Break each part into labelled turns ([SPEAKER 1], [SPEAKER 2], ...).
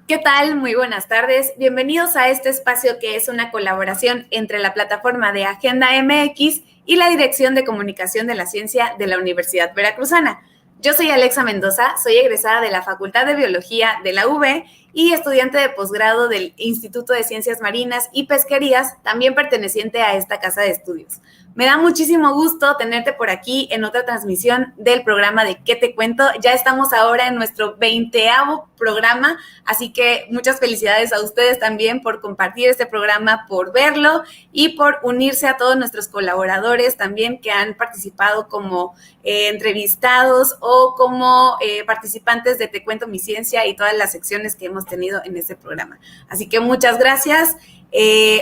[SPEAKER 1] ¿Qué tal? Muy buenas tardes. Bienvenidos a este espacio que es una colaboración entre la plataforma de Agenda MX y la Dirección de Comunicación de la Ciencia de la Universidad Veracruzana. Yo soy Alexa Mendoza, soy egresada de la Facultad de Biología de la UV y estudiante de posgrado del Instituto de Ciencias Marinas y Pesquerías, también perteneciente a esta casa de estudios. Me da muchísimo gusto tenerte por aquí en otra transmisión del programa de ¿Qué te cuento? Ya estamos ahora en nuestro 20º programa, así que muchas felicidades a ustedes también por compartir este programa, por verlo y por unirse a todos nuestros colaboradores también que han participado como entrevistados o como participantes de Te Cuento Mi Ciencia y todas las secciones que hemos tenido en este programa. Así que muchas gracias.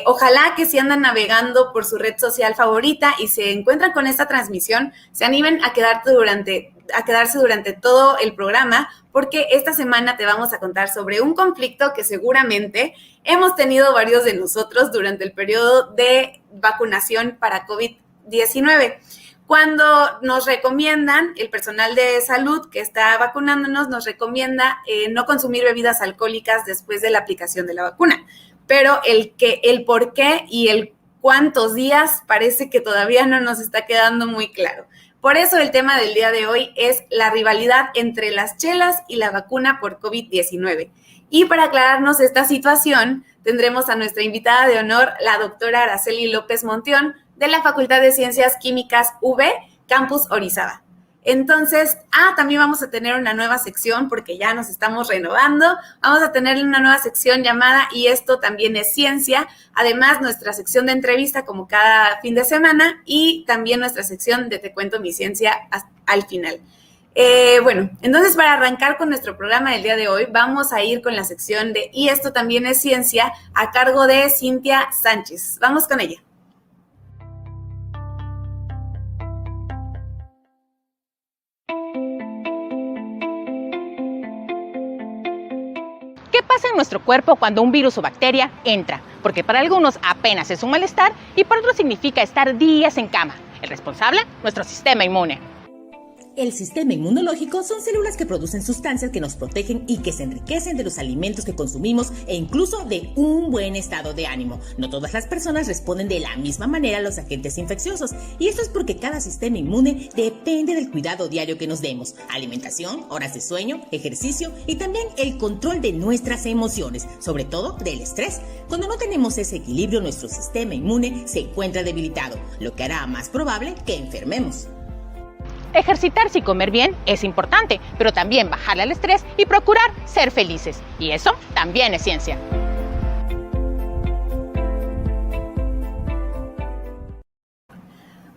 [SPEAKER 1] Ojalá que si andan navegando por su red social favorita y se encuentran con esta transmisión, se animen a quedarse durante todo el programa, porque esta semana te vamos a contar sobre un conflicto que seguramente hemos tenido varios de nosotros durante el periodo de vacunación para COVID-19. Cuando nos recomiendan, el personal de salud que está vacunándonos nos recomienda no consumir bebidas alcohólicas después de la aplicación de la vacuna. Pero el por qué y el cuántos días parece que todavía no nos está quedando muy claro. Por eso el tema del día de hoy es la rivalidad entre las chelas y la vacuna por COVID-19. Y para aclararnos esta situación, tendremos a nuestra invitada de honor, la doctora Araceli López Montión, de la Facultad de Ciencias Químicas UV, Campus Orizaba. Entonces, también vamos a tener una nueva sección porque ya nos estamos renovando. Vamos a tener una nueva sección llamada Y esto también es ciencia. Además, nuestra sección de entrevista como cada fin de semana y también nuestra sección de Te Cuento Mi Ciencia al final. Bueno, entonces para arrancar con nuestro programa del día de hoy, vamos a ir con la sección de Y esto también es ciencia a cargo de Cintia Sánchez. Vamos con ella.
[SPEAKER 2] ¿Qué pasa en nuestro cuerpo cuando un virus o bacteria entra? Porque para algunos apenas es un malestar y para otros significa estar días en cama. El responsable, nuestro sistema inmune.
[SPEAKER 3] El sistema inmunológico son células que producen sustancias que nos protegen y que se enriquecen de los alimentos que consumimos e incluso de un buen estado de ánimo. No todas las personas responden de la misma manera a los agentes infecciosos y esto es porque cada sistema inmune depende del cuidado diario que nos demos. Alimentación, horas de sueño, ejercicio y también el control de nuestras emociones, sobre todo del estrés. Cuando no tenemos ese equilibrio, nuestro sistema inmune se encuentra debilitado, lo que hará más probable que enfermemos.
[SPEAKER 2] Ejercitarse y comer bien es importante, pero también bajarle al estrés y procurar ser felices. Y eso también es ciencia.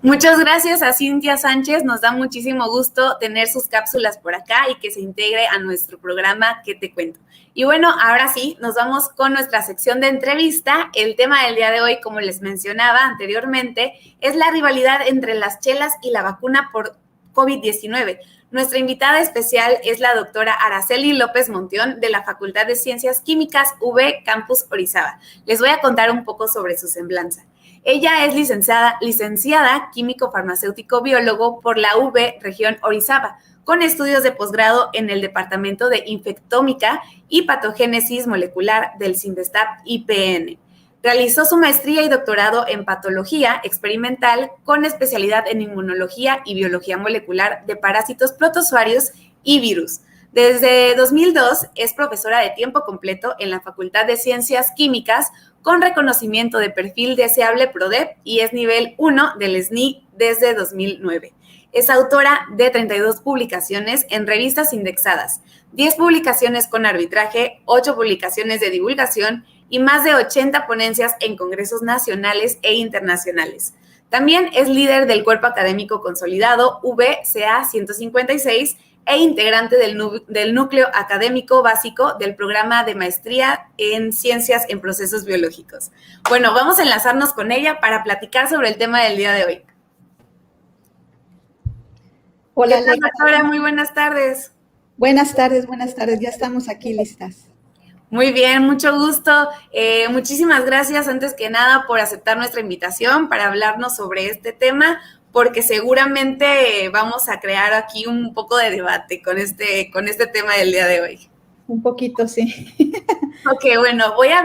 [SPEAKER 1] Muchas gracias a Cintia Sánchez, nos da muchísimo gusto tener sus cápsulas por acá y que se integre a nuestro programa ¿Qué te cuento? Y bueno, ahora sí, nos vamos con nuestra sección de entrevista. El tema del día de hoy, como les mencionaba anteriormente, es la rivalidad entre las chelas y la vacuna por COVID-19. Nuestra invitada especial es la doctora Araceli López Montión de la Facultad de Ciencias Químicas UV Campus Orizaba. Les voy a contar un poco sobre su semblanza. Ella es licenciada químico farmacéutico biólogo por la UV Región Orizaba, con estudios de posgrado en el Departamento de Infectómica y Patogénesis Molecular del CINVESTAP IPN. Realizó su maestría y doctorado en patología experimental con especialidad en inmunología y biología molecular de parásitos protozoarios y virus. Desde 2002 es profesora de tiempo completo en la Facultad de Ciencias Químicas con reconocimiento de perfil deseable PRODEP y es nivel 1 del SNI desde 2009. Es autora de 32 publicaciones en revistas indexadas, 10 publicaciones con arbitraje, 8 publicaciones de divulgación y más de 80 ponencias en congresos nacionales e internacionales. También es líder del Cuerpo Académico Consolidado VCA 156 e integrante del Núcleo Académico Básico del Programa de Maestría en Ciencias en Procesos Biológicos. Bueno, vamos a enlazarnos con ella para platicar sobre el tema del día de hoy.
[SPEAKER 4] Hola,
[SPEAKER 1] doctora, muy buenas tardes.
[SPEAKER 4] Buenas tardes, ya estamos aquí listas.
[SPEAKER 1] Muy bien, mucho gusto. Muchísimas gracias, antes que nada, por aceptar nuestra invitación para hablarnos sobre este tema, porque seguramente vamos a crear aquí un poco de debate con este tema del día de hoy.
[SPEAKER 4] un poquito, sí.
[SPEAKER 1] Ok, bueno, voy a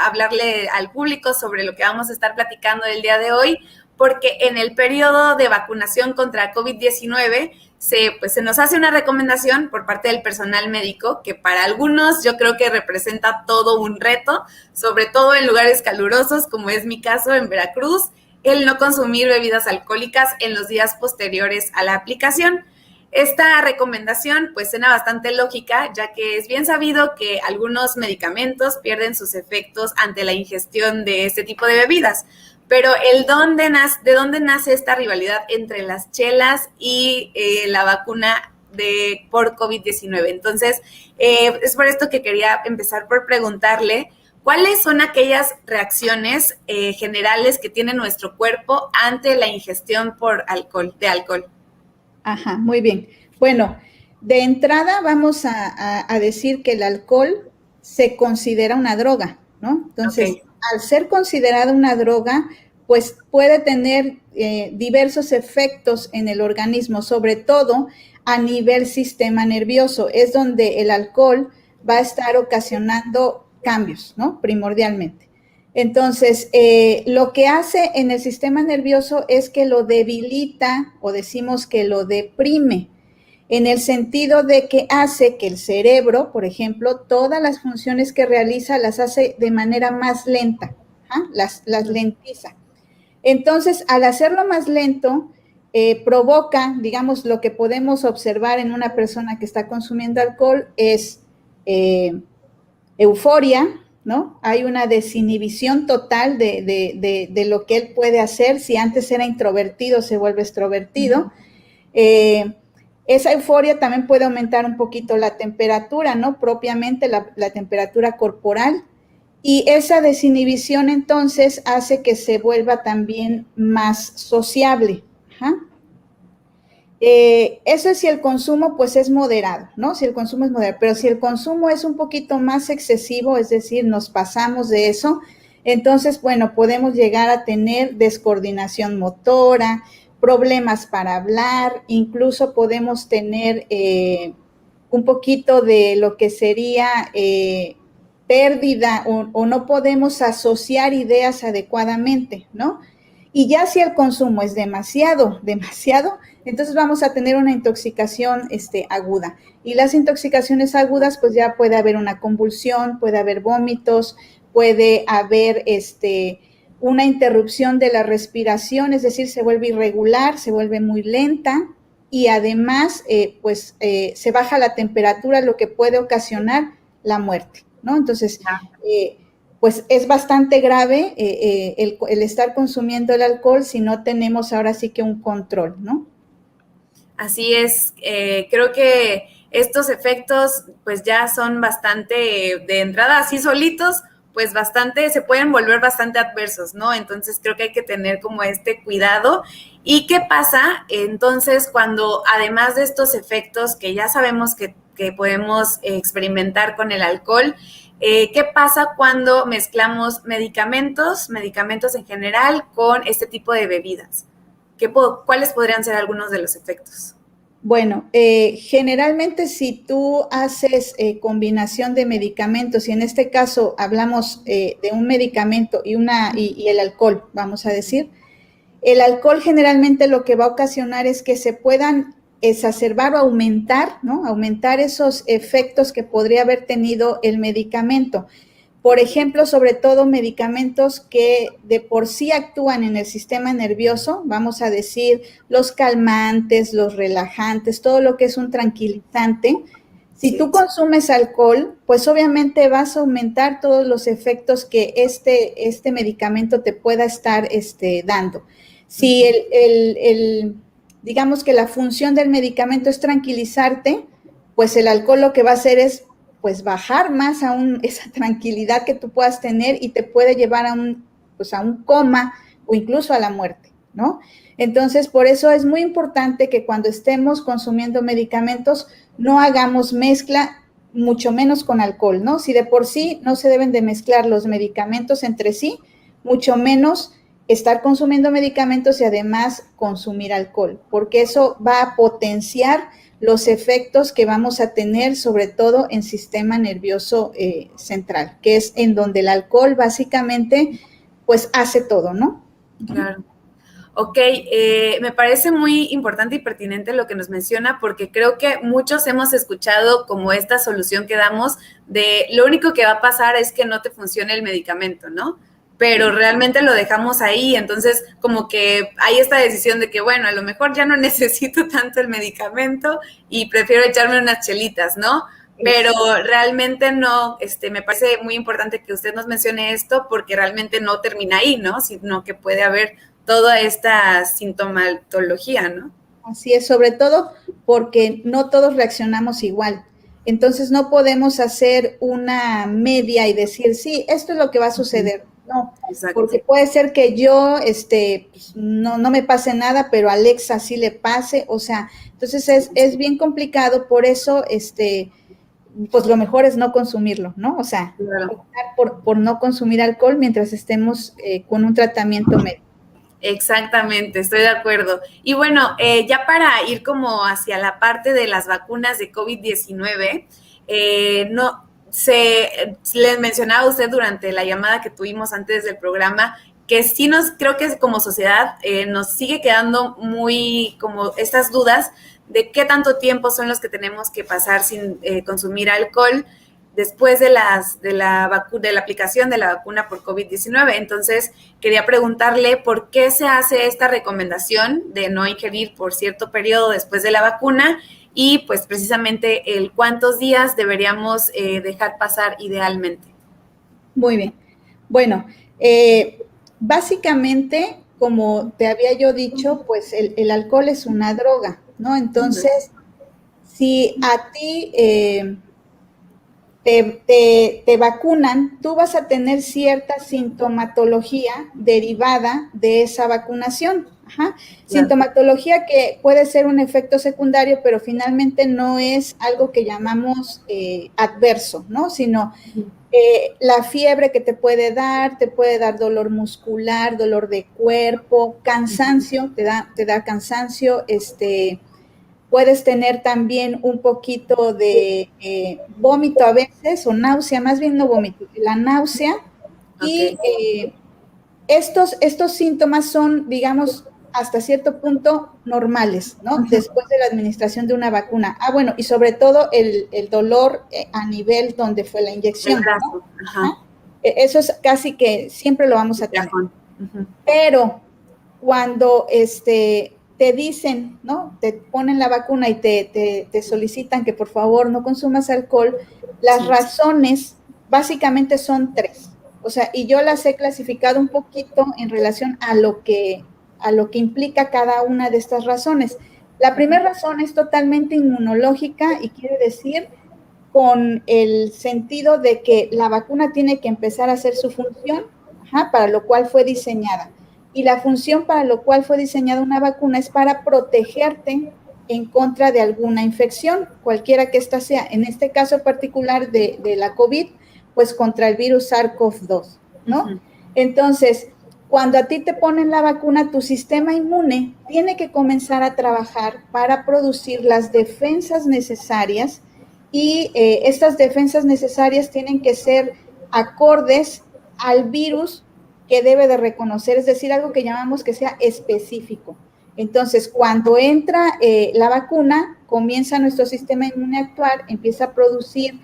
[SPEAKER 1] hablarle al público sobre lo que vamos a estar platicando el día de hoy, porque en el periodo de vacunación contra COVID-19 se nos hace una recomendación por parte del personal médico que para algunos yo creo que representa todo un reto, sobre todo en lugares calurosos, como es mi caso en Veracruz, el no consumir bebidas alcohólicas en los días posteriores a la aplicación. Esta recomendación pues suena bastante lógica, ya que es bien sabido que algunos medicamentos pierden sus efectos ante la ingestión de este tipo de bebidas. Pero ¿de dónde nace esta rivalidad entre las chelas y la vacuna por COVID-19? Entonces, es por esto que quería empezar por preguntarle, ¿cuáles son aquellas reacciones generales que tiene nuestro cuerpo ante la ingestión de alcohol?
[SPEAKER 4] Ajá, muy bien. Bueno, de entrada vamos a decir que el alcohol se considera una droga, ¿no? Entonces,
[SPEAKER 1] Okay.
[SPEAKER 4] Al ser considerada una droga, pues puede tener diversos efectos en el organismo, sobre todo a nivel sistema nervioso. Es donde el alcohol va a estar ocasionando cambios, ¿no? Primordialmente. Entonces, lo que hace en el sistema nervioso es que lo debilita o decimos que lo deprime, en el sentido de que hace que el cerebro, por ejemplo, todas las funciones que realiza las hace de manera más lenta, las lentiza. Entonces, al hacerlo más lento, provoca, digamos, lo que podemos observar en una persona que está consumiendo alcohol es euforia, ¿no? Hay una desinhibición total de lo que él puede hacer. Si antes era introvertido, se vuelve extrovertido. Esa euforia también puede aumentar un poquito la temperatura, ¿no? Propiamente la temperatura corporal. Y esa desinhibición entonces hace que se vuelva también más sociable. Eso es si el consumo pues es moderado, ¿no? Si el consumo es moderado, pero si el consumo es un poquito más excesivo, es decir, nos pasamos de eso, entonces, bueno, podemos llegar a tener descoordinación motora, problemas para hablar, incluso podemos tener un poquito de lo que sería pérdida o no podemos asociar ideas adecuadamente, ¿no? Y ya si el consumo es demasiado, entonces vamos a tener una intoxicación aguda. Y las intoxicaciones agudas, pues ya puede haber una convulsión, puede haber vómitos, puede haber una interrupción de la respiración, es decir, se vuelve irregular, se vuelve muy lenta y además, se baja la temperatura, lo que puede ocasionar la muerte, ¿no? Entonces, pues es bastante grave el estar consumiendo el alcohol si no tenemos ahora sí que un control, ¿no?
[SPEAKER 1] Así es, creo que estos efectos pues ya son bastante, de entrada así solitos, pues se pueden volver bastante adversos, ¿no? Entonces creo que hay que tener como este cuidado. ¿Y qué pasa entonces cuando además de estos efectos que ya sabemos que podemos experimentar con el alcohol, qué pasa cuando mezclamos medicamentos en general con este tipo de bebidas? ¿Cuáles podrían ser algunos de los efectos?
[SPEAKER 4] Bueno, generalmente si tú haces combinación de medicamentos, y en este caso hablamos de un medicamento y el alcohol, vamos a decir, el alcohol generalmente lo que va a ocasionar es que se puedan exacerbar o aumentar, ¿no? Aumentar esos efectos que podría haber tenido el medicamento. Por ejemplo, sobre todo medicamentos que de por sí actúan en el sistema nervioso, vamos a decir los calmantes, los relajantes, todo lo que es un tranquilizante. Si tú consumes alcohol, pues obviamente vas a aumentar todos los efectos que este medicamento te pueda estar dando. Si digamos que la función del medicamento es tranquilizarte, pues el alcohol lo que va a hacer es pues bajar más aún esa tranquilidad que tú puedas tener y te puede llevar a un coma o incluso a la muerte, ¿no? Entonces, por eso es muy importante que cuando estemos consumiendo medicamentos no hagamos mezcla, mucho menos con alcohol, ¿no? Si de por sí no se deben de mezclar los medicamentos entre sí, mucho menos estar consumiendo medicamentos y además consumir alcohol, porque eso va a potenciar los efectos que vamos a tener, sobre todo en sistema nervioso central, que es en donde el alcohol básicamente pues hace todo, ¿no?
[SPEAKER 1] Claro. Ok, me parece muy importante y pertinente lo que nos menciona, porque creo que muchos hemos escuchado como esta solución que damos de lo único que va a pasar es que no te funcione el medicamento, ¿no? Pero realmente lo dejamos ahí, entonces como que hay esta decisión de que, bueno, a lo mejor ya no necesito tanto el medicamento y prefiero echarme unas chelitas, ¿no? Pero realmente no, me parece muy importante que usted nos mencione esto, porque realmente no termina ahí, ¿no? Sino que puede haber toda esta sintomatología, ¿no?
[SPEAKER 4] Así es, sobre todo porque no todos reaccionamos igual. Entonces no podemos hacer una media y decir, sí, esto es lo que va a suceder. No,
[SPEAKER 1] Exacto.
[SPEAKER 4] porque puede ser que yo pues, no me pase nada, pero a Alexa sí le pase. O sea, entonces es bien complicado, por eso pues lo mejor es no consumirlo, ¿no? O sea,
[SPEAKER 1] Claro.
[SPEAKER 4] optar por no consumir alcohol mientras estemos con un tratamiento médico.
[SPEAKER 1] Exactamente, estoy de acuerdo. Y bueno, ya para ir como hacia la parte de las vacunas de COVID-19, no les mencionaba a usted durante la llamada que tuvimos antes del programa que sí creo que como sociedad nos sigue quedando muy como estas dudas de qué tanto tiempo son los que tenemos que pasar sin consumir alcohol después de la aplicación de la vacuna por COVID-19. Entonces, quería preguntarle por qué se hace esta recomendación de no ingerir por cierto periodo después de la vacuna y pues precisamente el cuántos días deberíamos dejar pasar idealmente.
[SPEAKER 4] Muy bien. Bueno, básicamente, como te había yo dicho, pues el alcohol es una droga, ¿no? Entonces, si a ti te vacunan, tú vas a tener cierta sintomatología derivada de esa vacunación. Ajá. Sintomatología que puede ser un efecto secundario, pero finalmente no es algo que llamamos adverso, ¿no? Sino la fiebre que te puede dar dolor muscular, dolor de cuerpo, cansancio, te da cansancio, puedes tener también un poquito de vómito a veces, o náusea, más bien no vómito, la náusea.
[SPEAKER 1] Okay.
[SPEAKER 4] Y estos síntomas son, digamos, hasta cierto punto normales, ¿no? Después de la administración de una vacuna. Ah, bueno, y sobre todo el dolor a nivel donde fue la inyección,
[SPEAKER 1] El brazo.
[SPEAKER 4] ¿no?
[SPEAKER 1] Ajá.
[SPEAKER 4] Eso es casi que siempre lo vamos a tener. Pero cuando te dicen, ¿no? Te ponen la vacuna y te solicitan que por favor no consumas alcohol, las razones básicamente son 3. O sea, y yo las he clasificado un poquito en relación a lo que implica cada una de estas razones. La primera razón es totalmente inmunológica y quiere decir con el sentido de que la vacuna tiene que empezar a hacer su función, para lo cual fue diseñada. Y la función para lo cual fue diseñada una vacuna es para protegerte en contra de alguna infección, cualquiera que ésta sea. En este caso particular de la COVID, pues contra el virus SARS-CoV-2, ¿no? Entonces, cuando a ti te ponen la vacuna, tu sistema inmune tiene que comenzar a trabajar para producir las defensas necesarias y estas defensas necesarias tienen que ser acordes al virus que debe de reconocer, es decir, algo que llamamos que sea específico. Entonces, cuando entra la vacuna, comienza nuestro sistema inmune a actuar, empieza a producir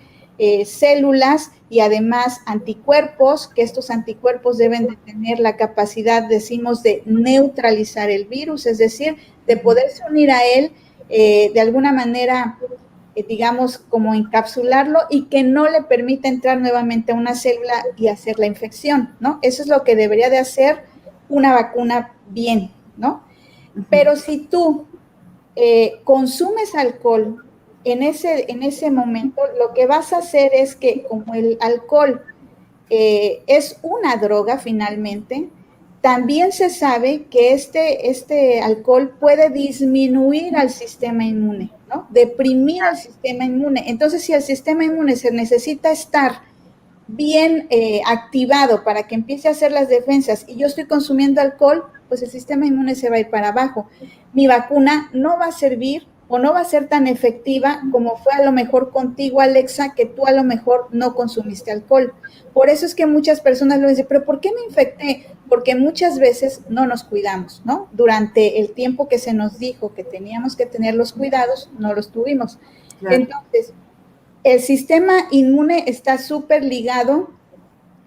[SPEAKER 4] células y además anticuerpos, que estos anticuerpos deben de tener la capacidad, decimos, de neutralizar el virus, es decir, de poderse unir a él de alguna manera, digamos, como encapsularlo y que no le permita entrar nuevamente a una célula y hacer la infección, ¿no? Eso es lo que debería de hacer una vacuna bien, ¿no? Pero si tú consumes alcohol en ese momento, lo que vas a hacer es que como el alcohol es una droga finalmente, también se sabe que este alcohol puede disminuir al sistema inmune, ¿no? Deprimir al sistema inmune. Entonces, si el sistema inmune se necesita estar bien activado para que empiece a hacer las defensas y yo estoy consumiendo alcohol, pues el sistema inmune se va a ir para abajo. Mi vacuna no va a servir o no va a ser tan efectiva como fue a lo mejor contigo, Alexa, que tú a lo mejor no consumiste alcohol. Por eso es que muchas personas lo dicen, ¿pero por qué me infecté? Porque muchas veces no nos cuidamos, ¿no? Durante el tiempo que se nos dijo que teníamos que tener los cuidados, no los tuvimos. Claro. Entonces, el sistema inmune está súper ligado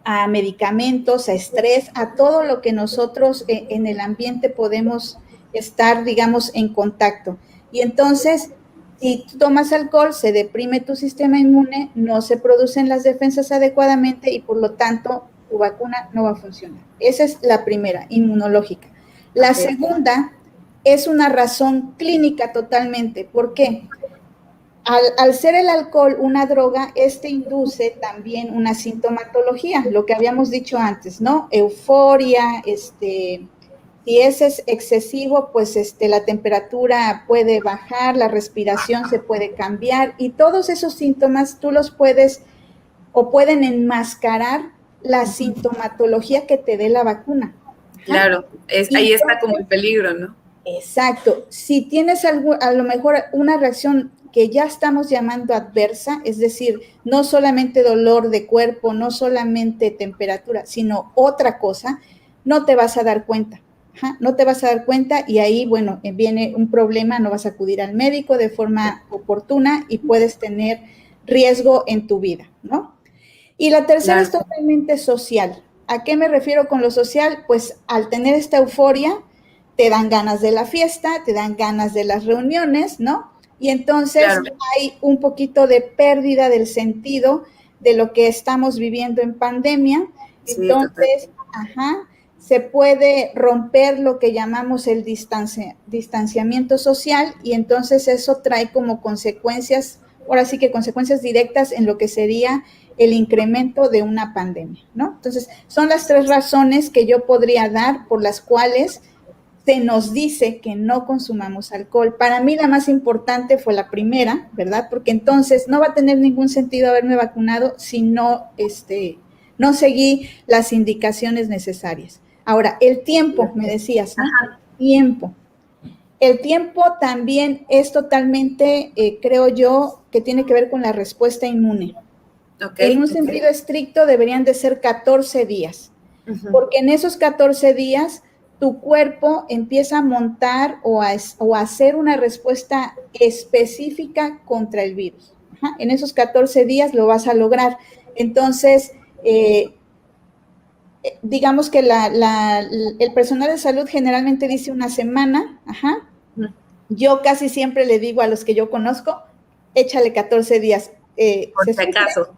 [SPEAKER 4] a medicamentos, a estrés, a todo lo que nosotros en el ambiente podemos estar, digamos, en contacto. Y entonces, si tomas alcohol, se deprime tu sistema inmune, no se producen las defensas adecuadamente y por lo tanto tu vacuna no va a funcionar. Esa es la primera, inmunológica. La segunda es una razón clínica totalmente. ¿Por qué? Al ser el alcohol una droga, induce también una sintomatología, lo que habíamos dicho antes, ¿no? Euforia, si ese es excesivo, pues la temperatura puede bajar, la respiración se puede cambiar y todos esos síntomas tú los puedes o pueden enmascarar la sintomatología que te dé la vacuna.
[SPEAKER 1] Claro, ahí está como el peligro, ¿no?
[SPEAKER 4] Exacto. Si tienes a lo mejor una reacción que ya estamos llamando adversa, es decir, no solamente dolor de cuerpo, no solamente temperatura, sino otra cosa, no te vas a dar cuenta. No te vas a dar cuenta y ahí, bueno, viene un problema, no vas a acudir al médico de forma oportuna y puedes tener riesgo en tu vida, ¿no? Y la tercera es totalmente social. ¿A qué me refiero con lo social? Pues al tener esta euforia, te dan ganas de la fiesta, te dan ganas de las reuniones, ¿no? Y entonces hay un poquito de pérdida del sentido de lo que estamos viviendo en pandemia. Entonces, se puede romper lo que llamamos el distanciamiento social y entonces eso trae como consecuencias, ahora sí que consecuencias directas en lo que sería el incremento de una pandemia, ¿no? Entonces, son las tres razones que yo podría dar por las cuales se nos dice que no consumamos alcohol. Para mí la más importante fue la primera, ¿verdad? Porque entonces no va a tener ningún sentido haberme vacunado si no, no seguí las indicaciones necesarias. Ahora, el tiempo, me decías, ¿no? Tiempo. El tiempo también es totalmente, creo yo, que tiene que ver con la respuesta inmune. En un sentido estricto deberían de ser 14 días, porque en esos 14 días tu cuerpo empieza a montar o a hacer una respuesta específica contra el virus. En esos 14 días lo vas a lograr. Entonces, digamos que el personal de salud generalmente dice una semana. Yo casi siempre le digo a los que yo conozco, échale 14 días.
[SPEAKER 1] Por si acaso.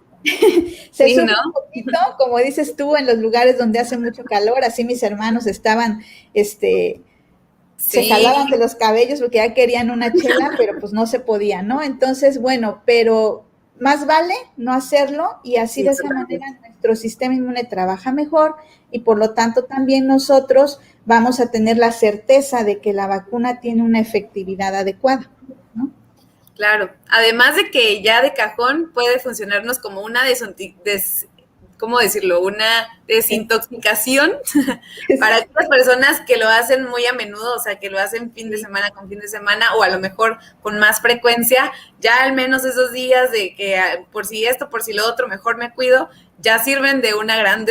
[SPEAKER 4] Se sube un poquito, como dices tú, en los lugares donde hace mucho calor, así mis hermanos estaban, se jalaban de los cabellos porque ya querían una chela, pero pues no se podía, ¿no? Entonces, bueno, pero más vale no hacerlo y así de esa manera nuestro sistema inmune trabaja mejor y por lo tanto también nosotros vamos a tener la certeza de que la vacuna tiene una efectividad adecuada, ¿no?
[SPEAKER 1] Claro, además de que ya de cajón puede funcionarnos como una ¿cómo decirlo? Una desintoxicación para aquellas personas que lo hacen muy a menudo, o sea, que lo hacen fin de semana con fin de semana o a lo mejor con más frecuencia, ya al menos esos días de que por si esto, por si lo otro, mejor me cuido, ya sirven de una gran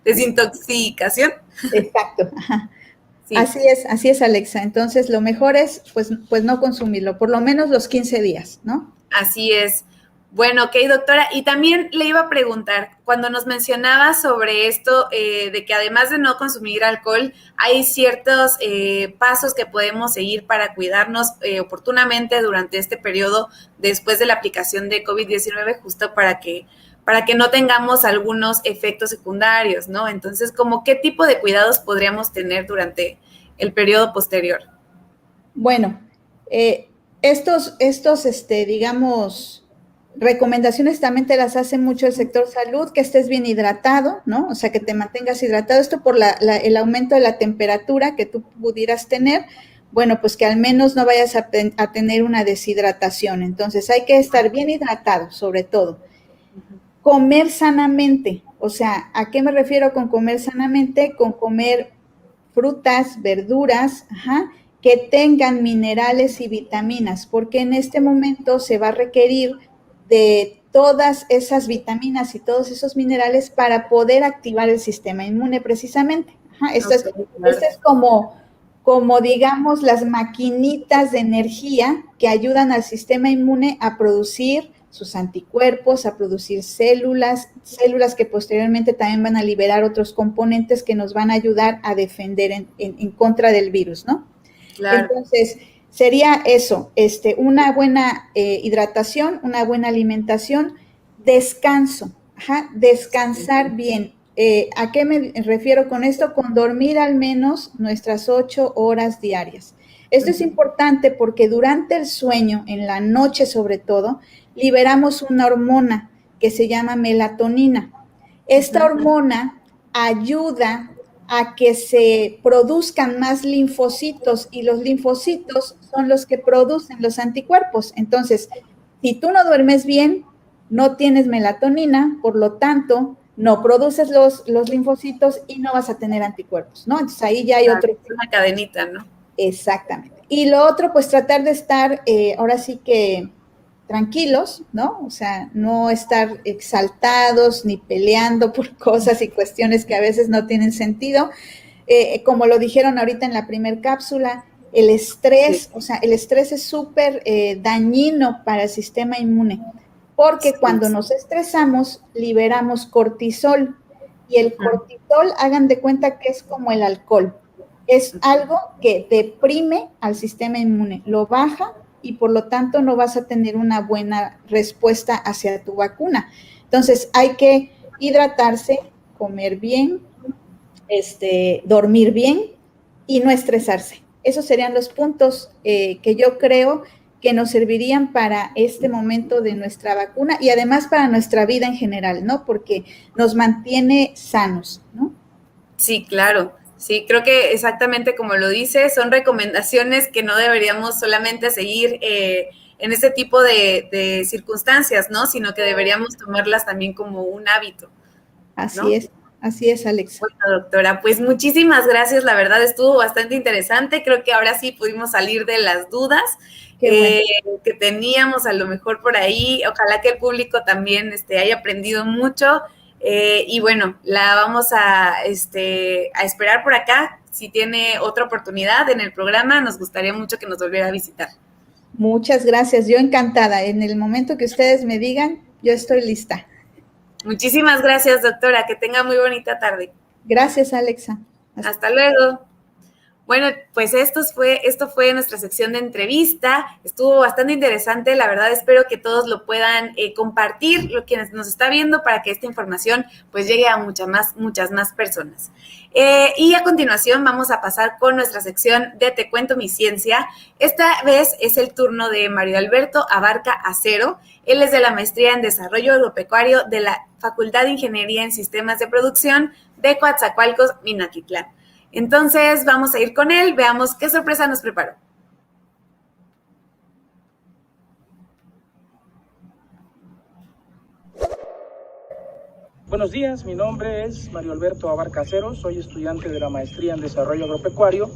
[SPEAKER 1] desintoxicación.
[SPEAKER 4] Exacto. Sí. Así es, Alexa. Entonces, lo mejor es, pues no consumirlo, por lo menos los 15 días, ¿no?
[SPEAKER 1] Así es. Bueno, ok, doctora. Y también le iba a preguntar, cuando nos mencionaba sobre esto, de que además de no consumir alcohol, hay ciertos pasos que podemos seguir para cuidarnos oportunamente durante este periodo después de la aplicación de COVID-19, justo para que no tengamos algunos efectos secundarios, ¿no? Entonces, ¿cómo qué tipo de cuidados podríamos tener durante el periodo posterior?
[SPEAKER 4] Bueno, digamos, recomendaciones también te las hace mucho el sector salud, que estés bien hidratado, ¿no? O sea, que te mantengas hidratado. Esto por el aumento de la temperatura que tú pudieras tener, bueno, pues que al menos no vayas a tener una deshidratación. Entonces, hay que estar bien hidratado, sobre todo. Comer sanamente, o sea, ¿a qué me refiero con comer sanamente? Con comer frutas, verduras, que tengan minerales y vitaminas, porque en este momento se va a requerir de todas esas vitaminas y todos esos minerales para poder activar el sistema inmune precisamente. Esto es como, digamos, las maquinitas de energía que ayudan al sistema inmune a producir sus anticuerpos, a producir células que posteriormente también van a liberar otros componentes que nos van a ayudar a defender en contra del virus, ¿no? Claro. Entonces, sería eso, una buena hidratación, una buena alimentación, descanso, descansar bien. ¿A qué me refiero con esto? Con dormir al menos nuestras 8 horas diarias. Esto es importante porque durante el sueño, en la noche sobre todo, liberamos una hormona que se llama melatonina. Esta hormona ayuda a que se produzcan más linfocitos y los linfocitos son los que producen los anticuerpos. Entonces, si tú no duermes bien, no tienes melatonina, por lo tanto, no produces los linfocitos y no vas a tener anticuerpos, ¿no? Entonces, ahí ya hay otro.
[SPEAKER 1] Es una cadenita, ¿no?
[SPEAKER 4] Exactamente. Y lo otro, pues tratar de estar, ahora sí que tranquilos, ¿no? O sea, no estar exaltados ni peleando por cosas y cuestiones que a veces no tienen sentido. Como lo dijeron ahorita en la primer cápsula, el estrés, sí. O sea, el estrés es súper dañino para el sistema inmune, porque cuando nos estresamos, liberamos cortisol, y el cortisol, hagan de cuenta que es como el alcohol. Es algo que deprime al sistema inmune, lo baja y por lo tanto no vas a tener una buena respuesta hacia tu vacuna. Entonces hay que hidratarse, comer bien, dormir bien y no estresarse. Esos serían los puntos que yo creo que nos servirían para este momento de nuestra vacuna y además para nuestra vida en general, ¿no? Porque nos mantiene sanos, ¿no?
[SPEAKER 1] Sí, claro. Sí, creo que exactamente como lo dice, son recomendaciones que no deberíamos solamente seguir en este tipo de circunstancias, ¿no? Sino que deberíamos tomarlas también como un hábito, ¿no?
[SPEAKER 4] Así es, Alexa.
[SPEAKER 1] Bueno, doctora, pues muchísimas gracias, la verdad estuvo bastante interesante, creo que ahora sí pudimos salir de las dudas que teníamos a lo mejor por ahí, ojalá que el público también haya aprendido mucho. Y bueno, la vamos a esperar por acá. Si tiene otra oportunidad en el programa, nos gustaría mucho que nos volviera a visitar.
[SPEAKER 4] Muchas gracias, yo encantada. En el momento que ustedes me digan, yo estoy lista.
[SPEAKER 1] Muchísimas gracias, doctora. Que tenga muy bonita tarde.
[SPEAKER 4] Gracias, Alexa.
[SPEAKER 1] Hasta luego. Bueno, pues esto fue nuestra sección de entrevista, estuvo bastante interesante, la verdad espero que todos lo puedan compartir, quienes nos está viendo, para que esta información pues llegue a muchas más personas. Y a continuación vamos a pasar con nuestra sección de Te Cuento Mi Ciencia. Esta vez es el turno de Mario Alberto Abarca Acero, él es de la Maestría en Desarrollo Agropecuario de la Facultad de Ingeniería en Sistemas de Producción de Coatzacoalcos, Minatitlán. Entonces, vamos a ir con él, veamos qué sorpresa nos preparó.
[SPEAKER 5] Buenos días, mi nombre es Mario Alberto Abarca Acero, soy estudiante de la Maestría en Desarrollo Agropecuario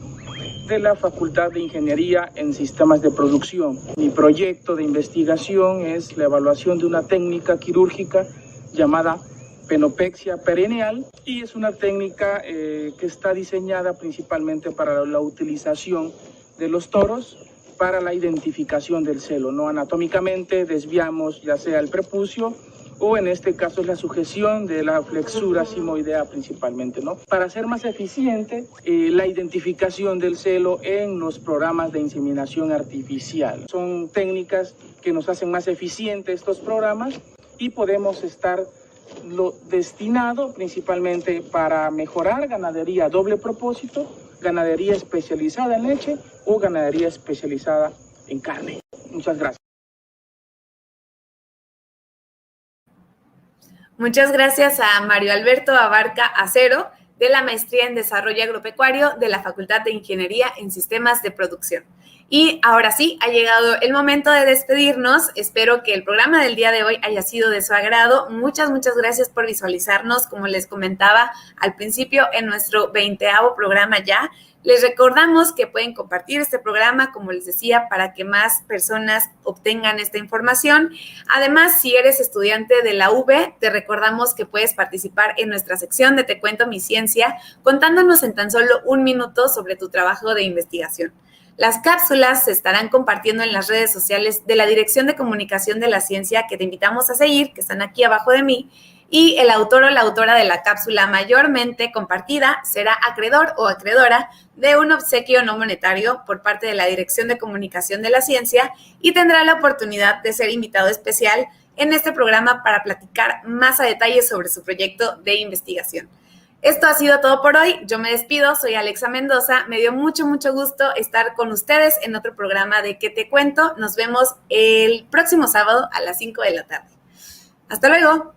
[SPEAKER 5] de la Facultad de Ingeniería en Sistemas de Producción. Mi proyecto de investigación es la evaluación de una técnica quirúrgica llamada penopexia perineal, y es una técnica que está diseñada principalmente para la utilización de los toros para la identificación del celo, ¿no? Anatómicamente desviamos ya sea el prepucio o en este caso es la sujeción de la flexura simoidea principalmente, ¿no? Para hacer más eficiente la identificación del celo en los programas de inseminación artificial. Son técnicas que nos hacen más eficientes estos programas y podemos estar destinado principalmente para mejorar ganadería a doble propósito, ganadería especializada en leche o ganadería especializada en carne. Muchas gracias.
[SPEAKER 1] Muchas gracias a Mario Alberto Abarca Acero, de la Maestría en Desarrollo Agropecuario de la Facultad de Ingeniería en Sistemas de Producción. Y ahora sí, ha llegado el momento de despedirnos. Espero que el programa del día de hoy haya sido de su agrado. Muchas gracias por visualizarnos. Como les comentaba al principio, en nuestro 20º programa ya. Les recordamos que pueden compartir este programa, como les decía, para que más personas obtengan esta información. Además, si eres estudiante de la UV, te recordamos que puedes participar en nuestra sección de Te Cuento Mi Ciencia, contándonos en tan solo 1 minuto sobre tu trabajo de investigación. Las cápsulas se estarán compartiendo en las redes sociales de la Dirección de Comunicación de la Ciencia, que te invitamos a seguir, que están aquí abajo de mí. Y el autor o la autora de la cápsula mayormente compartida será acreedor o acreedora de un obsequio no monetario por parte de la Dirección de Comunicación de la Ciencia y tendrá la oportunidad de ser invitado especial en este programa para platicar más a detalle sobre su proyecto de investigación. Esto ha sido todo por hoy. Yo me despido, soy Alexa Mendoza. Me dio mucho gusto estar con ustedes en otro programa de ¿Qué te cuento? Nos vemos el próximo sábado a las 5 de la tarde. ¡Hasta luego!